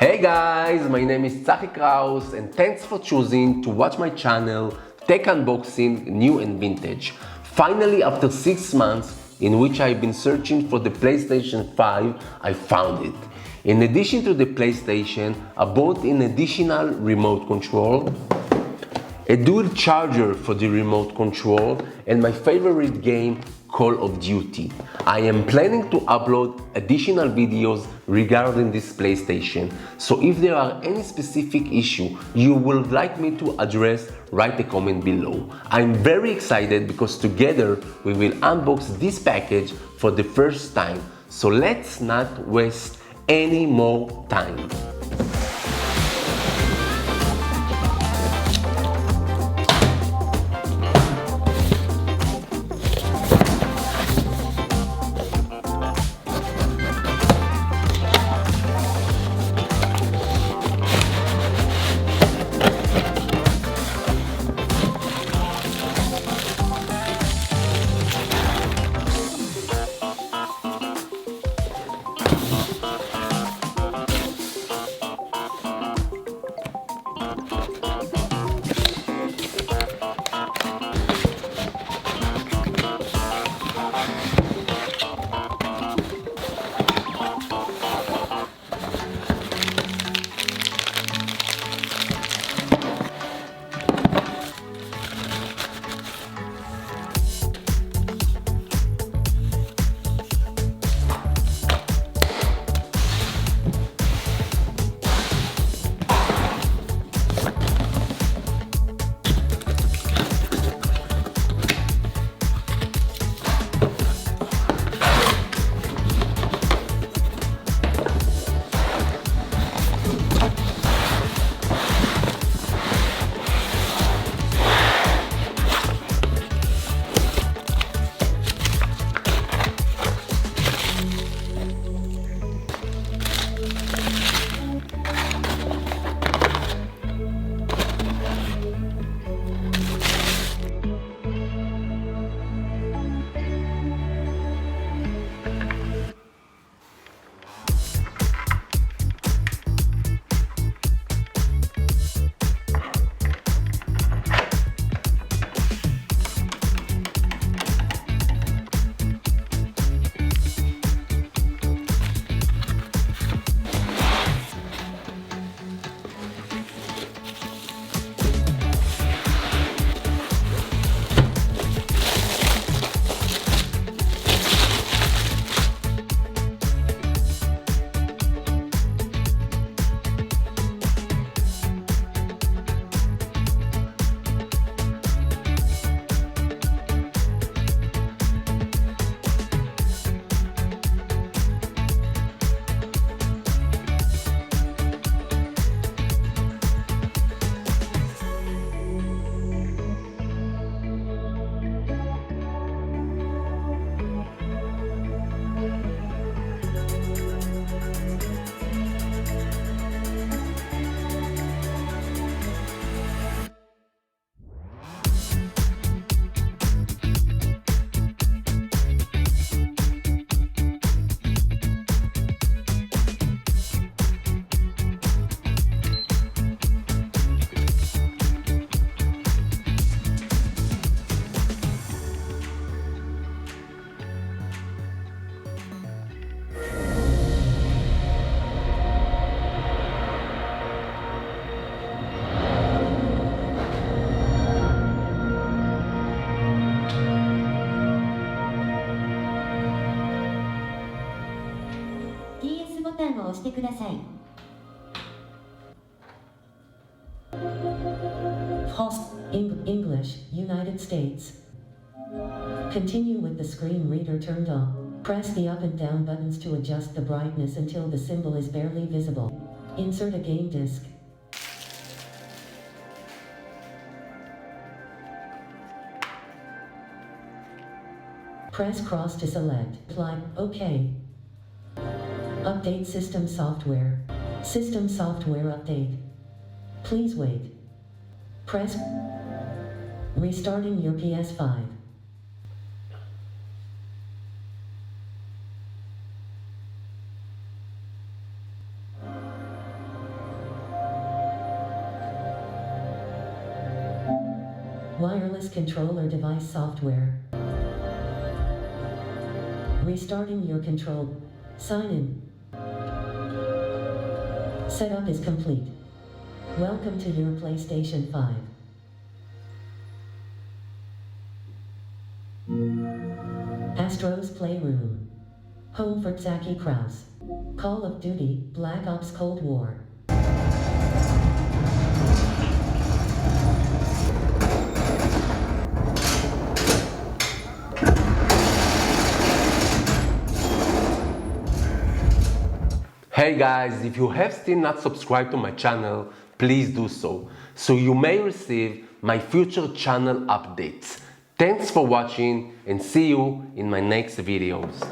Hey guys, my name is Tzachi Kraus and thanks for choosing to watch my channel Tech Unboxing New and Vintage. Finally, after 6 months in which I've been searching for the PlayStation 5, I found it. In addition to the PlayStation, I bought an additional remote control, a dual charger for the remote control, and my favorite game, Call of Duty. I am planning to upload additional videos regarding this PlayStation, so if there are any specific issue you would like me to address, write a comment below. I'm very excited because together we will unbox this package for the first time, so let's not waste any more time. TS ボタンを押してください。Host English, United States. Continue with the screen reader turned on. Press the up and down buttons to adjust the brightness until the symbol is barely visible. Insert a game disc. Press cross to select. Apply. OK. Update system software. System software update. Please wait. Press restarting your PS5. Wireless controller device software. Restarting your control. Sign in. Setup is complete. Welcome to your PlayStation 5. Astro's Playroom. Home for Zaki Kraus. Call of Duty, Black Ops Cold War. Hey guys, if you have still not subscribed to my channel, please do so you may receive my future channel updates. Thanks for watching and see you in my next videos.